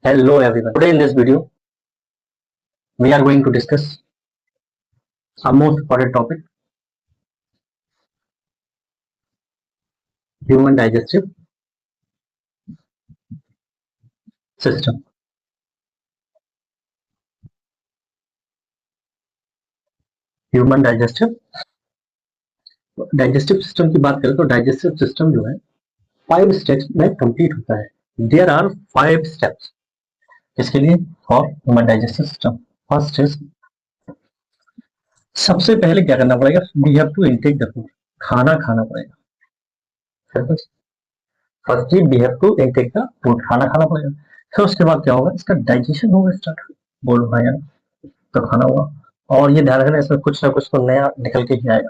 Hello everyone. Today in this video, we are going to discuss a most important topic: human digestive system. Human digestive system की बात करें तो digestive system जो है 5 steps में complete होता है. देयर आर 5 स्टेप्स इसके लिए for human digestive system. First is, सबसे पहले क्या करना पड़ेगा? We have to intake the food. खाना खाना पड़ेगा. Firstly we have to intake the food. खाना खाना पड़ेगा. फिर उसके बाद क्या होगा? इसका डाइजेशन होगा स्टार्ट. बोलो भाई यार, तो खाना हुआ. और ये ध्यान रखना, इसमें कुछ ना कुछ तो नया निकल के ही आएगा.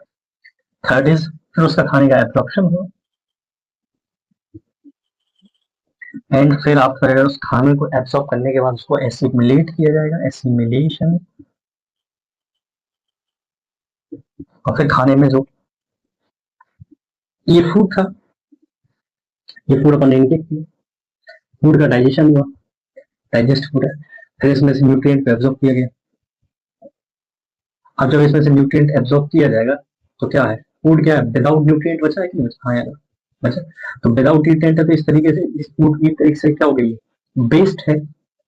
थर्ड इज, फिर उसका खाने का एब्जॉर्प्शन हुआ. एंड फिर आप करेगा उस खाने को एब्सॉर्ब करने के बाद उसको एसिमिलेट किया जाएगा. एसिमिलेशन. और फिर खाने में जो ये फूड था, ये फूड अपन इनटेक किया. फूड का डाइजेशन हुआ. डाइजेस्ट फूड है. फिर इसमें से न्यूट्रिएंट एब्जॉर्ब किया गया. अब जब इसमें से न्यूट्रिएंट एब्जॉर्ब किया जाएगा तो क्या है? फूड क्या है? विदाउट न्यूट्रिएंट बचा है कि नहीं बचा? हाँ यार बचा. तो विदाउट न्यूट्रिएंट है तो इस तरीके से इस फूड की तरीके से क्या हो गई? वेस्ट है.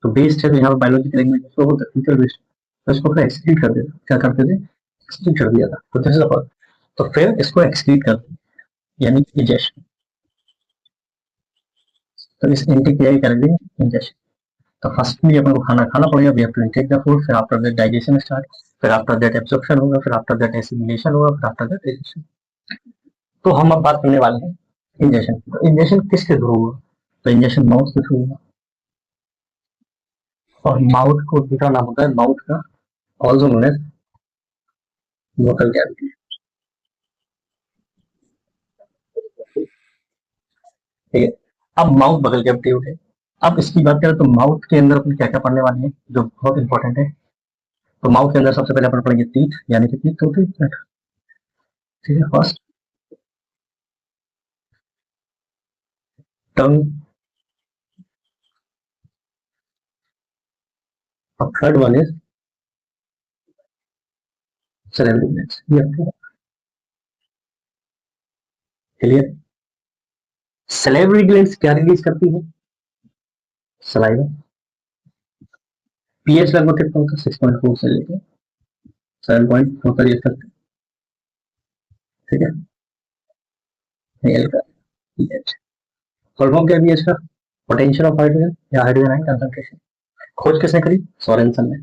तो वेस्ट है तो यहाँ पर बायोलॉजिकल लैंग्वेज इसको बोलते हैं फिजिकल वेस्ट. तो इसको फिर एक्सक्रीट कर देता. क्या करते थे? एक्सक्रीट कर दिया था. तो दिस इज अ, तो फिर इसको एक्सक्रीट करते यानी इंजेक्शन. तो इस एंटी क्रिया कर देंगे इंजेक्शन. तो फर्स्टली अपन को खाना खाना पड़ेगा. We have to take the food. फिर आफ्टर दैट डाइजेशन स्टार्ट. फिर आफ्टर दैट एब्जॉर्प्शन होगा. फिर आफ्टर दैट एसिमिलेशन होगा. फिर आफ्टर दैट डाइजेशन. तो हम अब बात करने वाले हैं इंजेक्शन. तो इंजेक्शन किसके थ्रू होगा? तो इंजेक्शन माउथ के थ्रू होगा. और माउथ को दूसरा नाम होता है माउथ का also known as vocal cavity. ठीक है. अब माउथ बगल कैविटी हो गई. अब इसकी बात करें तो माउथ के अंदर अपन क्या क्या पढ़ने वाले हैं जो बहुत इंपॉर्टेंट है. तो माउथ के अंदर सबसे पहले अपन पढ़ेंगे टीथ, यानी कि टीथ होती है. ठीक है. फर्स्ट टंग. और third one is salivary glands. ये आपको क्लियर? सैलिवरी ग्लैंड्स क्या रिलीज करती है? सलाइवा. पीएच लगभग कितना होता है? 6.4 से लेकर 7.4 का यूज करते हैं. ठीक है. एल का पीएच. फुल क्या है पीएच का? पोटेंशियल ऑफ हाइड्रोजन या हाइड्रोजन आयन कंसंट्रेशन. खोज किसने करी? सोरेनसन ने.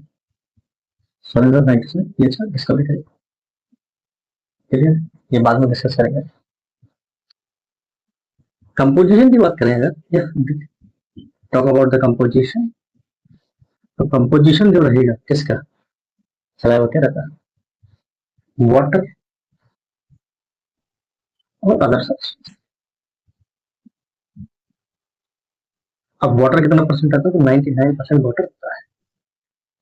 सोरेनसन साइंटिस्ट ने पीएच का डिस्कवरी करी. क्लियर? ये बाद में डिस्कस करेंगे. कंपोजिशन की बात करें अगर, टॉक अबाउट द कंपोजिशन, तो कंपोजिशन जो रहेगा किसका? सलाइवा क्या रहता है? वाटर और अदर सब्सटेंस. अब वाटर कितना परसेंट आता है? तो 99% वाटर होता है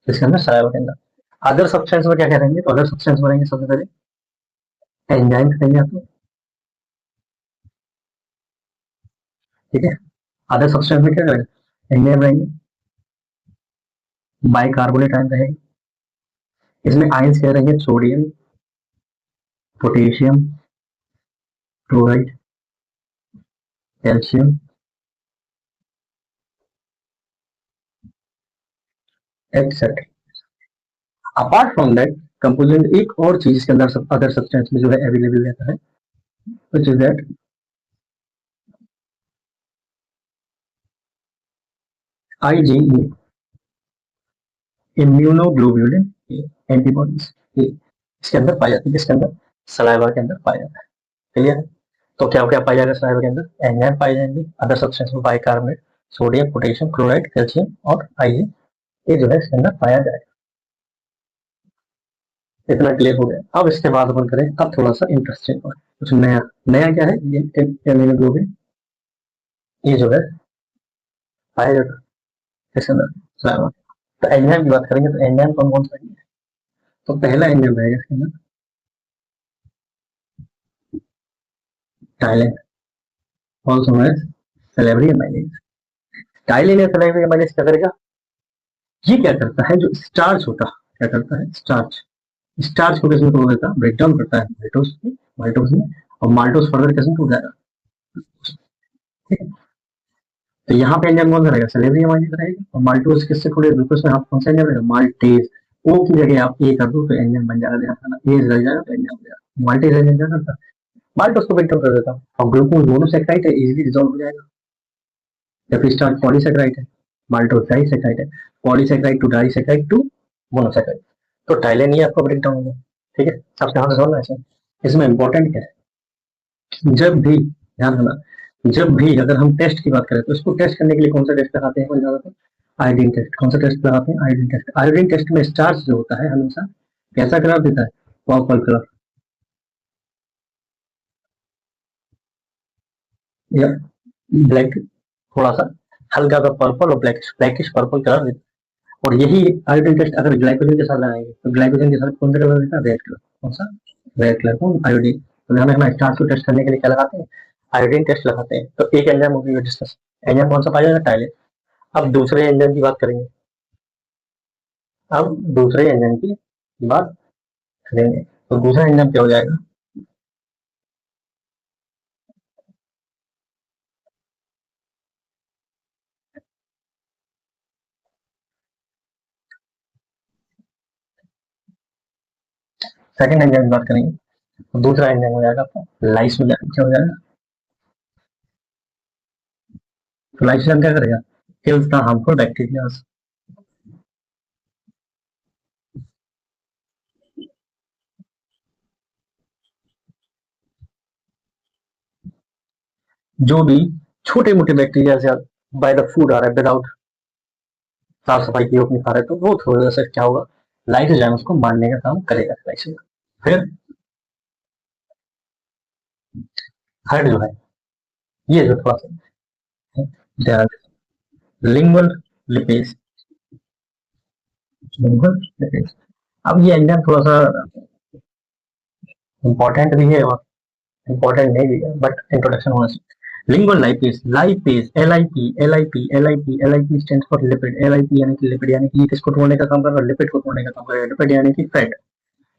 इसके अंदर, सलाइवा के अंदर. अदर सब्सटेंस में क्या करेंगे? तो अदर सब्सटेंस में रहेंगे सबसे पहले एंजाइम कहेंगे आपको. ठीक है. अदर सब्सटेंस में क्या करेंगे? एंजाइम रहेंगे. बाइकार्बोनेट आयन रहेंगे. इसमें आयंस क्या रहेंगे? Sodium, potassium, chloride, calcium, etcetera. Apart from that composition एक और चीज इसके अंदर अदर सब्सटेंस में जो है अवेलेबल रहता है, which is that IgE, immunoglobulin antibodies. इसके अंदर पाई जाती है. किसके अंदर? सलाइवा के अंदर पाया जाता है. क्लियर है? तो क्या क्या पाया जाएगा सलाइवा के अंदर? एंजाइम पाए जाएंगे. अदर सब्सटेंस में bicarbonate, sodium, potassium, chloride, calcium और आईए, ये जो है इसके अंदर पाया जाएगा. इतना क्लियर हो गया. अब इसके बाद अपन करें अब थोड़ा सा इंटरेस्टिंग और कुछ नया. नया क्या है? ये इम्यूनोग्लोबुलिन ये जो है पाया जाता है इसके अंदर सलाइवा. तो एंजाइम की बात करेंगे तो एंजाइम कौन कौन सा है? तो पहला एंजाइम रहेगा इसके अंदर ptyalin, also known as salivary amylase. Ptyalin or salivary amylase क्या करेगा, ये क्या करता है, जो स्टार्च होता है, क्या करता है, स्टार्च, स्टार्च को किसमें तोड़ देता है, ब्रेक डाउन करता है माल्टोस में, और माल्टोस फर्दर किसमें टूट जाएगा, ठीक है। तो यहाँ पे एंजाइम कौन सा रहेगा, सलेवरी एमाइलेज रहेगा, और माल्टोस किससे टूटे, ग्लूकोज में आप कौन सा एंजाइम रहेगा, माल्टेज। ओ की जगह आप ए कर दो तो एंजाइम बन जाएगा, ध्यान रखना, ए लग जाएगा तो एंजाइम हो जाएगा, माल्टेज एंजाइम क्या करता है, माल्टोस को ब्रेक डाउन कर देता है, और ग्लूकोज मोनोसैकेराइड है, इजीली डिसॉल्व हो जाएगा। जब स्टार्च पॉलीसैकेराइड है, माल्टोस डाइसैकेराइड है, polysaccharide to disaccharide to monosaccharide, तो टाइलेन ही आपका ब्रेक डाउन होगा, ठीक है। अब यहाँ से समझना है इसमें इंपॉर्टेंट क्या है, जब भी ध्यान रखना, जब भी अगर हम टेस्ट की बात करें तो इसको टेस्ट करने के लिए कौन सा टेस्ट लगाते हैं, ज्यादातर आयोडीन टेस्ट। कौन सा टेस्ट लगाते हैं, आयोडीन टेस्ट। आयोडीन टेस्ट में स्टार्च जो होता है हमेशा कैसा कलर देता है, पर्पल कलर या ब्लैक, थोड़ा सा हल्का सा पर्पल और ब्लैकिश पर्पल कलर देता है। और यही आयोडीन टेस्ट अगर ग्लाइकोजन के साथ लगाएंगे तो ग्लाइकोजन के साथ कौन सा कलर देता है, रेड कलर। कौन सा, रेड कलर। कौन, आयोडीन। तो ध्यान रखना, स्टार्च को टेस्ट करने के लिए क्या लगाते हैं, आयोडीन टेस्ट लगाते हैं। तो एक एंजाइम हो गई डिस्कस, एंजाइम कौन सा पाया जाएगा, टाइलेन। अब दूसरे एंजाइम की बात करेंगे, अब दूसरे एंजाइम की बात करेंगे, तो दूसरा एंजाइम क्या हो जाएगा, सेकंड एंजाइम की बात करेंगे, तो दूसरा एंजाइम हो जाएगा आपका लाइसोजाइम। क्या हो जाएगा, तो लाइसोजाइम क्या करेगा, किल्स द हार्मफुल बैक्टीरिया। जो भी छोटे मोटे बैक्टीरिया से बाय द फूड आ रहा है, विदाउट साफ सफाई की अपनी खा रहे, तो वो थोड़ा सा क्या होगा, लाइसोजाइम उसको मारने का काम करेगा लाइसोजाइम। फिर थर्ड जो है, ये जो थोड़ा सा लिंगुअल लिपेज, लिंगुअल लिपेज। अब ये एंजाइम थोड़ा सा इंपॉर्टेंट भी है और इम्पोर्टेंट नहीं भी है, बट इंट्रोडक्शन होना चाहिए। Lingual lipase, lipase, LIP, LIP, LIP, LIP stands for lipid. LIP यानी कि लिपिड, यानी कि ये किसको तोड़ने का काम कर रहा है, लिपिड को तोड़ने का काम कर रहा है। लिपिड यानी कि फैट,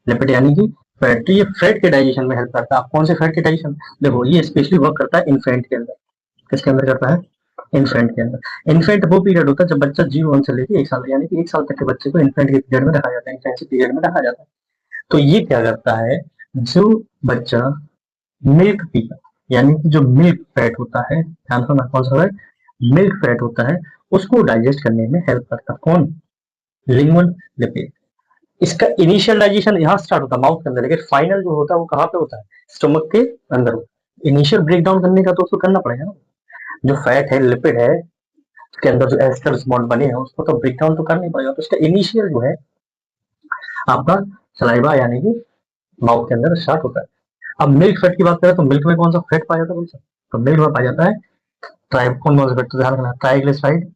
लिपिड यानी कि फैट। तो ये फैट के डाइजेशन में हेल्प करता है। आप कौन से फैट के डाइजेशन, देखो ये स्पेशली वर्क करता है इन्फेंट के अंदर। किसके अंदर करता है, इन्फेंट के अंदर। इन्फेंट वो पीरियड होता है जब बच्चा 0 से लेकर 1 साल, यानी कि 1 साल तक के बच्चे को इन्फेंट के पीरियड में रखा जाता है, इन्फेंसी पीरियड में रखा जाता है। तो ये क्या करता है, जो बच्चा मिल्क पीता, यानी कि जो मिल्क फैट होता है, ध्यान रखना कौन सा फैट, मिल्क फैट होता है, उसको डाइजेस्ट करने में हेल्प करता है। कौन, लिंगुअल लिपिड। इसका इनिशियल डाइजेशन यहाँ स्टार्ट होता है माउथ के अंदर, लेकिन फाइनल जो होता है वो कहाँ पे होता है, स्टमक के अंदर। इनिशियल ब्रेक डाउन करने का तो उसको करना पड़ेगा ना, जो फैट है, लिपिड है, उसके अंदर जो एस्टर्स बॉन्ड बने हैं उसको तो ब्रेक डाउन तो करना ही पड़ेगा। तो इसका इनिशियल जो है आपका सलाइवा यानी कि माउथ के अंदर स्टार्ट होता है। अब मिल्क फैट की बात करें तो मिल्क में कौन सा फैट पाया जाता है, तो मिल्क में पाया जाता है कौन सा फैट, तो ध्यान रखना, ट्राइग्लिसराइड।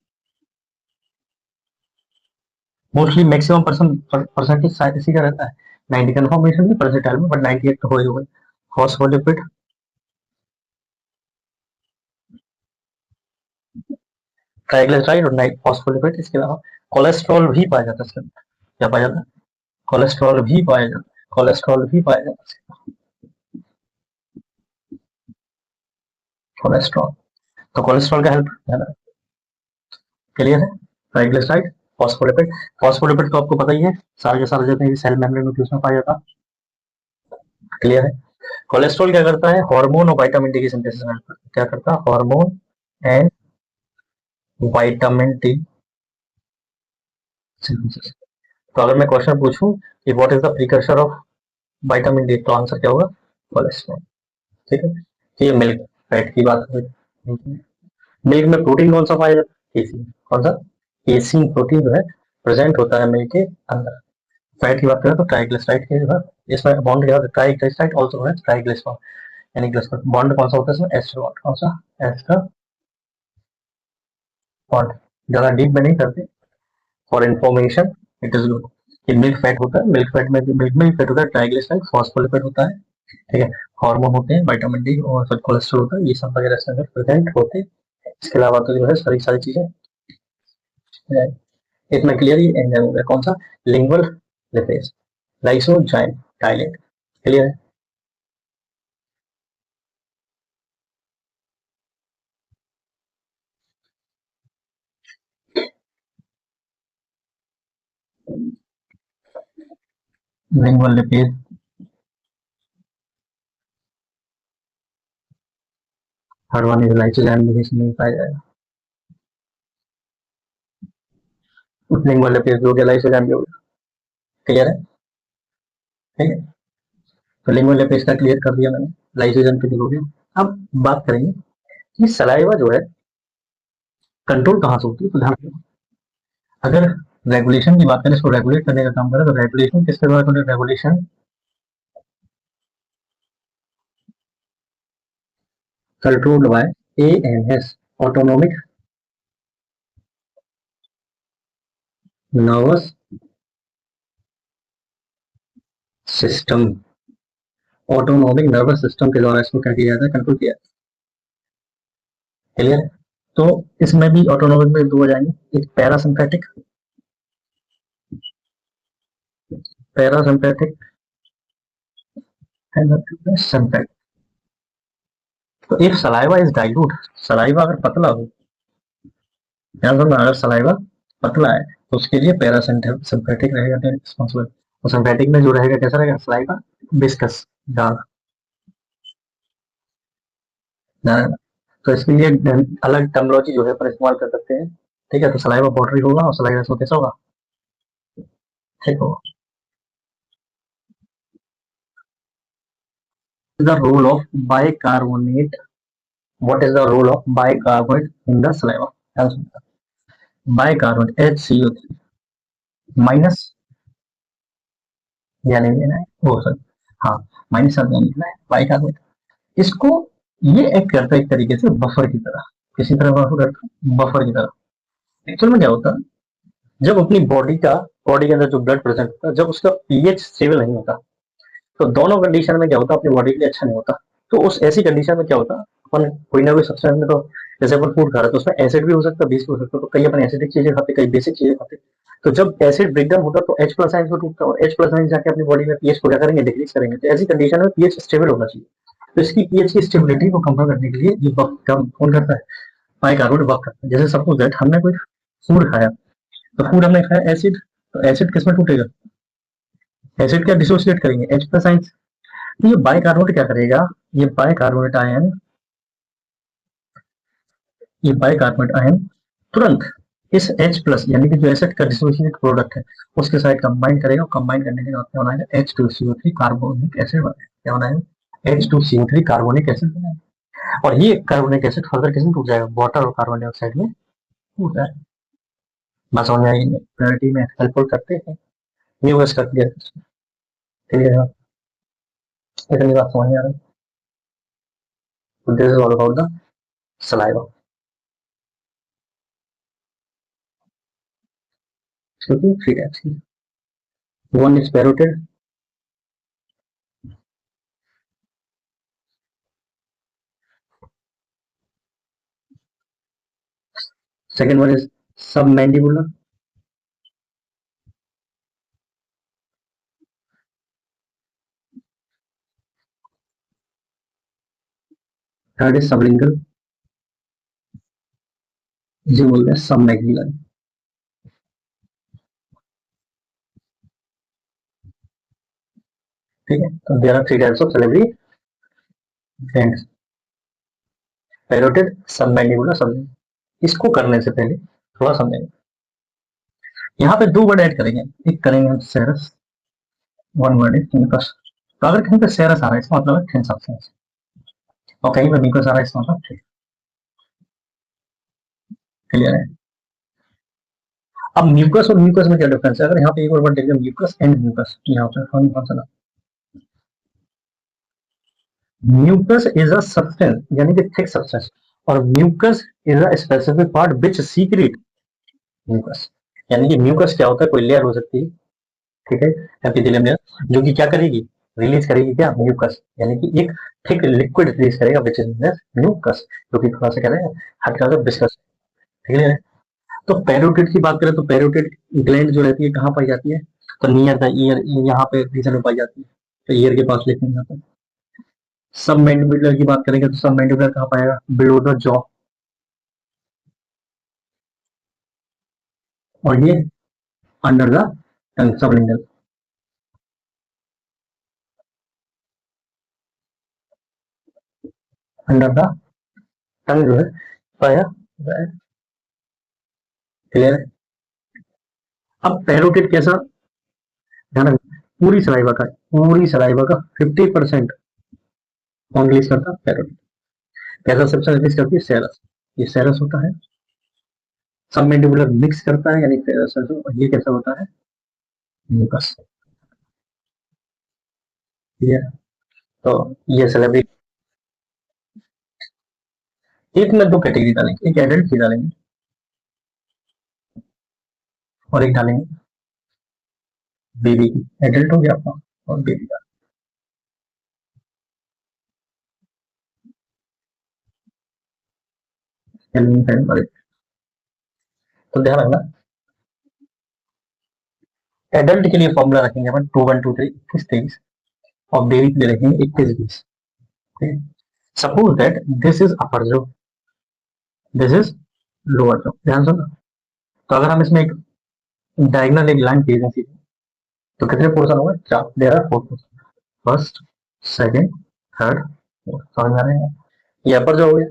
मोस्टली मैक्सिमम परसेंटेज शायद इसी का रहता है, 90 कन्फर्मेशन में, परसेंटाइल में, बट 98 तो हो ही होगा। फॉस्फोलिपिड, ट्राइग्लिसराइड और फॉस्फोलिपिड। इसके अलावा कोलेस्ट्रॉल भी पाया जाता है इसके अंदर। क्या पाया जाता है, कोलेस्ट्रॉल भी पाया जाता है, कोलेस्ट्रॉल भी पाया जाता है, कोलेस्ट्रॉल। तो कोलेस्ट्रॉल का हेल्प, क्लियर है। Triglyceride, phospholipid. फॉस्फोलिपिड तो आपको पता ही है, सारे के सारे जितने भी सेल मेम्ब्रेन में उसमें पाया जाता है, क्लियर है। कोलेस्ट्रॉल क्या करता है, हार्मोन और विटामिन डी की सिंथेसिस में हेल्प करता है। क्या करता है, hormone and vitamin D synthesis. तो अगर मैं क्वेश्चन पूछूं कि what is the precursor of vitamin D, तो आंसर क्या होगा, कोलेस्ट्रॉल, ठीक है। तो ये मिल्क फैट की बात हुई। मिल्क में प्रोटीन कौन सा पाया जाता है, केसीन। कौन सा, केसीन प्रोटीन जो है प्रेजेंट होता है मिल्क के अंदर। फैट की बात करें तो ट्राइग्लिसराइड के जो है, इसमें बॉन्ड क्या होता है, ट्राइग्लिसराइड आल्सो है ट्राइग्लिसरॉल, यानी ग्लिसरॉल। बॉन्ड कौन सा होता है इसमें, एस्टर बॉन्ड। कौन सा, एस्टर बॉन्ड। ज्यादा डीप में नहीं करते, for information it is good. कि मिल्क फैट होता है, मिल्क फैट में मिल्क फैट होता है, ट्राइग्लिसराइड, फॉस्फोलिपिड होता है, ठीक है। हार्मोन होते हैं, विटामिन डी और कोलेस्ट्रॉल होता है, ये सब वगैरह इसके अंदर प्रेजेंट होते हैं। इसके अलावा तो जो है सारी सारी चीजें इतना क्लियर ही एंजाइम हो गया, कौन सा? Lingual lipase, lysozyme टाइलेट। क्लियर है? Lingual lipase, third one is lysozyme lipase, नहीं पाया जाएगा। लिंगुअल लिपेज हो गया, लाइसोजाइम भी हो गया। क्लियर है? ठीक है, तो लिंगुअल लिपेज का क्लियर कर दिया मैंने, लाइसोजाइम पे हो गया। अब बात करेंगे कि सलाइवा जो है कंट्रोल कहाँ से होती है। तो ध्यान रखिए, अगर रेगुलेशन की बात करें, इसको रेगुलेट करने का काम करें, तो रेगुलेशन किसके द्वारा करें? Regulation controlled by ANS, autonomic nervous system. Autonomic nervous system के द्वारा इसको क्या किया जाता है? कंट्रोल किया। क्लियर है? तो इसमें भी ऑटोनोमिक में दो हो जाएंगे, एक पैरासिम्पैथिक, पैरासिम्पैथिक एंड सिम्पैथिक। तो if saliva is dilute, saliva अगर पतला हो, ध्यान रखना, अगर सलाइवा पतला है तो उसके लिए पैरासिम्पैथिक रहेगा रिस्पॉन्सिबल, और सिम्पैथिक में जो रहेगा कैसा रहेगा? सलाइवा विस्कस, गाढ़ा। तो इसके लिए अलग टर्मिनोलॉजी जो है पर इस्तेमाल कर सकते हैं। ठीक है, तो सलाइवा वाटरी होगा और सलाइवा इसमें कैसा होगा? ठीक होगा। the role of bicarbonate, what is the role of bicarbonate in the saliva? bicarbonate HCO3 minus, या नहीं लेना है वो सर, हाँ माइनस सब नहीं लेना है बाइकार्बोनेट। इसको ये एक्ट करता है एक तरीके से बफर की तरह, किसी तरह बफर करता है, बफर की तरह। एक्चुअल में क्या होता है, जब अपनी बॉडी के अंदर जो ब्लड प्रेजेंट होता है, जब उसका पीएच स्टेबल नहीं होता, तो दोनों कंडीशन में क्या होता है, अपनी बॉडी के लिए अच्छा नहीं होता। तो उस ऐसी कंडीशन में क्या होता है, अपन कोई ना कोई सब्सटेंस में, तो जैसे अपन फूड खा रहे हैं तो उसमें एसिड भी हो सकता है, बेस भी हो सकता है, तो कई अपन एसिडिक चीजें खाते, कई बेसिक चीजें खाते। तो जब एसिड ब्रेकडाउन होता है तो H प्लस आइंस में टूटता है, और H प्लस आइंस जाके अपनी बॉडी में पीएच को क्या करेंगे? डिक्रीज करेंगे। तो ऐसी कंडीशन में पीएच स्टेबल होना चाहिए। तो इसकी पीएच की स्टेबिलिटी को कंपेयर करने के लिए ये वर्क कौन करता है? बाइकार्बोनेट वर्क करता है। जैसे सपोज दैट हमने कोई फूड खाया, तो फूड हमने खाया एसिड, तो एसिड किसमें टूटेगा? एसिड क्या डिसोसिएट करेंगे? H plus ions. तो ये बाइकार्बोनेट क्या करेगा? ये बाइकार्बोनेट आयन, ये बाइकार्बोनेट आयन तुरंत इस H प्लस यानी कि जो एसिड का डिसोसिएट प्रोडक्ट है उसके साथ कंबाइन करेगा, और कंबाइन करने के बाद क्या बनाएगा? H2CO3 कार्बोनिक एसिड बनाएगा। क्या बनाएगा? H2CO3 कार्बोनिक एसिड बनाएगा। और ये कार्बोनिक एसिड फर्दर किसमें टूट जाएगा? वाटर और कार्बन डाइऑक्साइड में टूट जाएगा। बात समझ में आई? क्लैरिटी में हेल्पफुल करते हैं, न्यू वर्स कर दिया। क्लियर है? इतनी बात समझ में आ रही है? तो this is all about the saliva. क्योंकि थ्री टाइप्स की, one is parotid, second one is submandibular, third is sublingual, जिसे बोलते हैं सबमैक्सिलर। ठीक है, तो there are three types of salivary glands, parotid, submandibular, sublingual. इसको करने से पहले थोड़ा समझेंगे, यहाँ पे दो वर्ड ऐड करेंगे, एक करेंगे हम सेरस, वन वर्ड इज म्यूकस। तो अगर कहीं पे सेरस आ रहा है इसका मतलब है थिन सब्सटेंस, और कहीं पे म्यूकस आ रहा है इसका मतलब थिक। क्लियर है? अब म्यूकस और म्यूकस में क्या डिफरेंस है? अगर यहाँ पे एक और वर्ड देखें, म्यूकस एंड म्यूकस, यहाँ पे कौन सा? म्यूकस इज अ सब्सटेंस यानी कि थिक सब्सटेंस, और mucus is a specific part which secrete mucus. यानी कि म्यूकस क्या होता है? कोई लेयर हो सकती है, ठीक है, एपिथेलियम लेयर, जो कि क्या करेगी? रिलीज करेगी क्या? म्यूकस, यानी कि एक थिक लिक्विड रिलीज करेगा विच इज म्यूकस, जो कि थोड़ा सा क्या है, हल्का सा विस्कस। ठीक है, तो पैरोटिड की बात करें तो पैरोटिड ग्लैंड जो रहती है कहाँ पाई जाती है, तो नियर द ईयर, यहाँ पे रीजन में पाई जाती है, तो ईयर के पास लिखेंगे यहाँ पे। सब मैंडिबुलर की बात करेंगे तो सब मैंडिबुलर कहाँ पाएगा, बिलो द जॉ, और ये under the tongue, sublingual. Under the tongue जो है पाया, क्लियर है। अब पैरोटिड कैसा, ध्यान रखना, पूरी सलाइवा का 50% कौन रिलीज करता है, पैरोटिड। कैसा सब्सटेंस रिलीज करती है, सेरस, ये सेरस होता है। सब मैंडिबुलर मिक्स करता है यानी सेरस, और ये कैसा होता है, म्यूकस। ठीक है, तो ये सेलेब्रिटी, एक में दो कैटेगरी डालेंगे, एक एडल्ट की डालेंगे और एक डालेंगे बेबी की। एडल्ट हो गया आपका और बेबी का। तो ध्यान रखना, एडल्ट के लिए फॉर्मूला रखेंगे अपन 2123 2123, और बेबी के लिए रखेंगे 2120। Suppose that this is upper जो, दिस इज लोअर जो, ध्यान सुनो। तो अगर हम इसमें एक डायगोनल एक लाइन खींचें, तो कितने पोर्शन होंगे, चार, there are 4 portion, first, second, third, fourth, समझ में आ रहा है। ये अपर जो हो गया,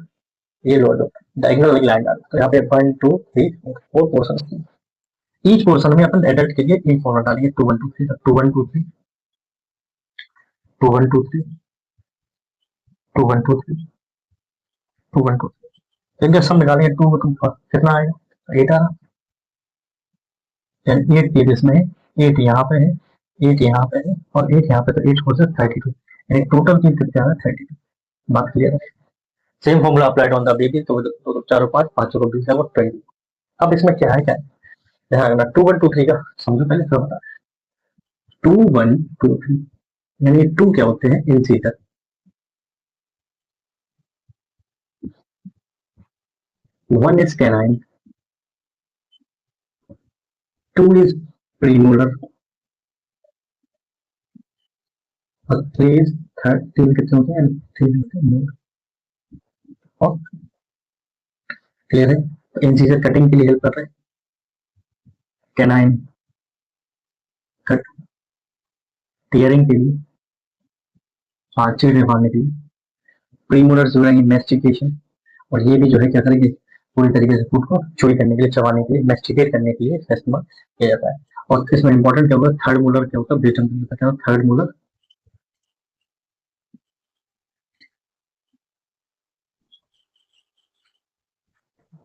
ये लोअर जो, डायगोनल एक लाइन डाल, तो यहाँ पे 1 2 3 4 पोर्शन, ईच पोर्शन में अपन एडल्ट के लिए एक फॉर्मूला डालेंगे, 2123 2123 2123 2123 2123। इनका सम निकालेंगे, 2 2 कितना आएगा, 8 आ रहा, 8 की इसमें 8 यहाँ पे है, 8 यहाँ पे है, और 8 यहाँ पे, तो 8 4 32, यानी टोटल चीज कितने आ रहा है, 32। बात क्लियर है। Same formula applied on the baby, तो 2 4 5 5 को 20 लगभग 20। अब इसमें क्या है, क्या है ध्यान रखना, 2123 का समझो पहले, फिर बता। 2123 यानी 2 क्या होते हैं, incisor, 1 is canine, 2 is premolar, और 3 is थर्ड, 3 कितने होते हैं, 3 होते हैं मोलर। और क्लियर है, तो इंसीजर कटिंग के लिए हेल्प कर रहे हैं, कैनाइन कट, टीयरिंग के लिए, चीड़ निभाने के लिए, प्रीमोलर जो है मैस्टिकेशन, और ये भी जो है क्या करेंगे, पूरी तरीके से फूड को चोरी करने के लिए, चबाने के लिए, मैस्टिकेट करने के लिए इस्तेमाल किया जाता है। और इसमें इंपॉर्टेंट क्या होगा, थर्ड मोलर क्या होता है, ब्रेटम क्या होता है, थर्ड मोलर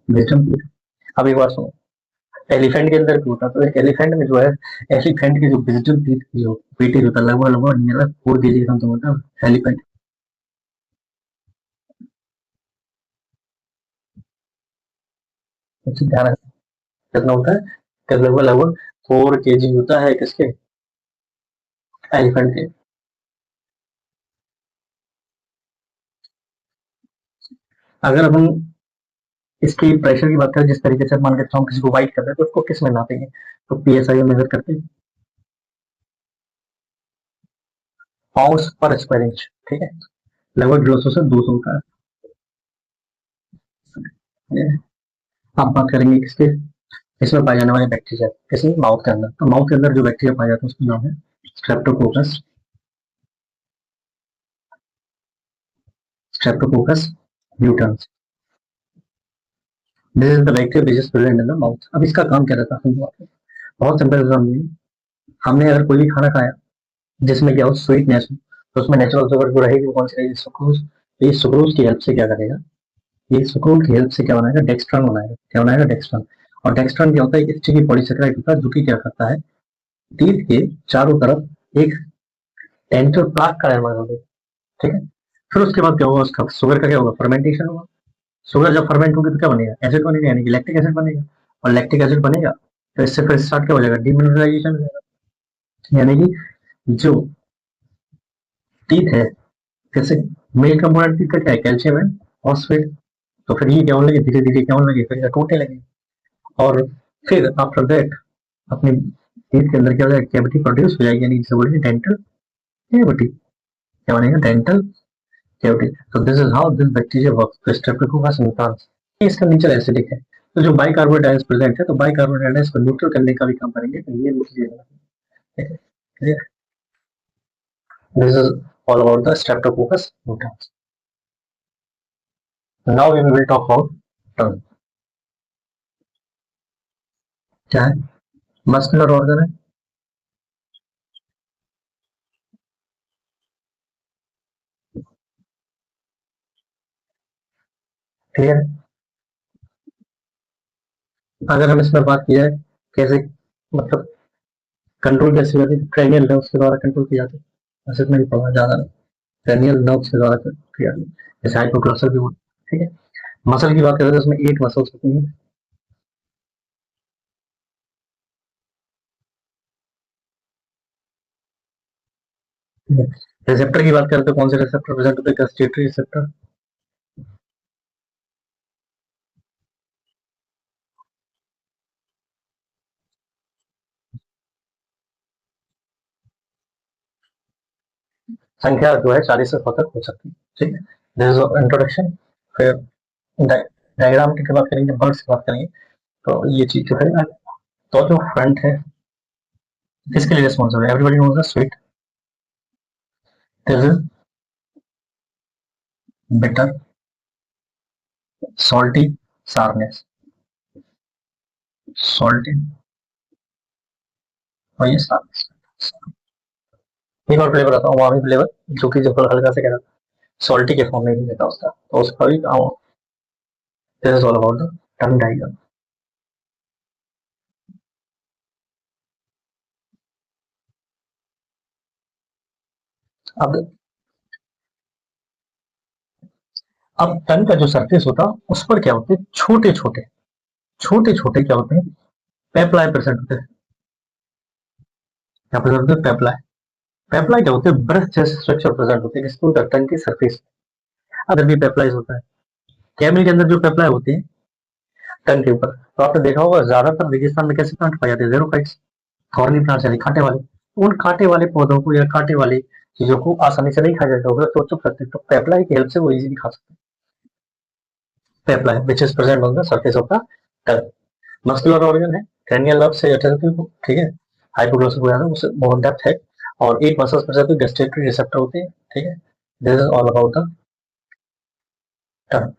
ब्रेटम। अब एक बात सुनो, एलिफेंट के अंदर भी होता है, तो एक एलिफेंट में जो है, एलिफेंट की जो विजिटल टीथ की जो वेटेज होता है, लगभग लगभग नियर 4 kg का समथिंग होता है एलिफेंट। ध्यान रखना, कितना होता है, लगभग लगभग 4 kg होता है किसके, एलिफेंट के। अगर हम इसकी प्रेशर की बात करें, जिस तरीके से मान के हम किसी को वाइट कर रहे हैं, तो उसको किस में नापेंगे, तो पीएसआई में मेजर करते हैं, पाउंड्स पर स्क्वायर इंच। ठीक है, लगभग 150 से 200 का है। अब बात करेंगे किसके, इसमें पाए जाने वाले बैक्टीरिया, किसी माउथ के अंदर, तो माउथ के अंदर जो बैक्टीरिया पाया जाता है उसका नाम है Streptococcus, Streptococcus mutans. This is the bacteria which is present in the mouth. अब इसका काम क्या रहता है, बहुत सिंपल काम है। हमने अगर कोई भी खाना खाया जिसमें क्या हो, स्वीटनेस हो, तो उसमें नेचुरल शुगर जो रहेगी वो कौन सी रहेगी, सुक्रोज। तो ये सुक्रोज की हेल्प से क्या करेगा, ये सुक्रोज की हेल्प से क्या बनाएगा, डेक्सट्रॉन बनाएगा। क्या बनाएगा, डेक्सट्रॉन। और डेक्सट्रॉन क्या होता है, एक स्टिकी पॉलीसेकेराइड होता है, जो कि क्या करता है, टीथ के चारों तरफ एक टेंसर प्लाक का निर्माण होगा। ठीक है, फिर उसके बाद क्या होगा, उसका शुगर का क्या होगा, फर्मेंटेशन होगा। शुगर जब फर्मेंट होगी तो क्या बनेगा, एसिड बनेगा, यानी कि लैक्टिक एसिड बनेगा। और लैक्टिक एसिड बनेगा तो इससे फिर स्टार्ट क्या हो जाएगा, डीमिनरलाइजेशन हो जाएगा। यानी कि जो टीथ है, जैसे मेन कंपोनेंट टीथ का क्या है, कैल्शियम है, फॉस्फेट। तो फिर ये क्या होने लगे, धीरे धीरे क्या होने लगे, फिर टूटने लगे। और फिर आफ्टर दैट अपनी टीथ के अंदर क्या हो जाएगा, कैविटी प्रोड्यूस हो जाएगी, यानी जिसे बोलेंगे डेंटल कैविटी। क्या बनेगा, डेंटल कैविटी। तो this is how this bacteria works, Streptococcus mutans. इसका नेचर एसिडिक है, तो जो बाइकार्बोनेट आयंस प्रेजेंट है तो बाइकार्बोनेट आयंस को न्यूट्रल करने का भी काम करेंगे, तो ये clear. This is all about the streptococcus mutans. Now we will talk about tongue. क्या है, मस्कुलर ऑर्गन है, क्लियर है। अगर हम इसमें बात की जाए कैसे, मतलब कंट्रोल कैसे होती है, क्रेनियल नर्व्स के द्वारा कंट्रोल की जाती है, बस इतना ही पढ़ा, ज्यादा नहीं। क्रेनियल नर्व्स के द्वारा कंट्रोल की जाती है, जैसे हाइपोग्लॉसल भी होती है, ठीक है। मसल की बात करें तो उसमें 8 मसल्स होती हैं। रिसेप्टर की बात करें तो कौन से रिसेप्टर प्रेजेंट होते हैं, गस्टेटरी रिसेप्टर। संख्या जो है 40 से 100 तक हो सकती है, ठीक है। This is introduction. फिर डायग्राम की बात करेंगे, बर्ड्स की बात करेंगे, तो ये चीज जो है, तो जो फ्रंट है किसके लिए रिस्पॉन्सिबल है, everybody knows the sweet, this is bitter, salty, sourness, salty और ये सारनेस। एक और फ्लेवर आता है उमामी फ्लेवर, जो कि जब हल्का से क्या सॉल्टी के फॉर्म में भी रहता है उसका, तो उसका भी काम। This is all about the tongue diagram. अब टंग का जो सरफेस होता है उस पर क्या होते हैं, छोटे छोटे छोटे छोटे क्या होते हैं, पेप्लाई प्रेजेंट होते हैं। क्या प्रेजेंट होते हैं, पेप्लाई। पेप्लाई क्या होते हैं, ब्रश जैसे स्ट्रक्चर प्रेजेंट होते हैं जिसको टंग की सरफेस अंदर भी पेप्लाई होता है। कैमल के अंदर जो पेप्लाई होते हैं टंग के ऊपर, तो आपने देखा होगा ज्यादातर रेगिस्तान में कैसे प्लांट पाए जाते हैं, जेरोफाइट्स, थॉर्नी प्लांट्स यानी कांटे वाले। उन कांटे वाले पौधों को या कांटे वाली चीजों को आसानी से नहीं खाया जाता होगा, तो चुप सकते, तो पेप्लाई की हेल्प से वो इजीली खा सकते हैं। Papillae which is present on the surface of the tongue. Muscular organ है, cranial nerve से अटैच, ठीक है। हाइपोग्लोसस हो जाता है, उससे बहुत डेप्थ है। और 8 मसल्स पर जाते हैं, गस्टेटरी रिसेप्टर होते हैं, ठीक है। This is all about the tongue.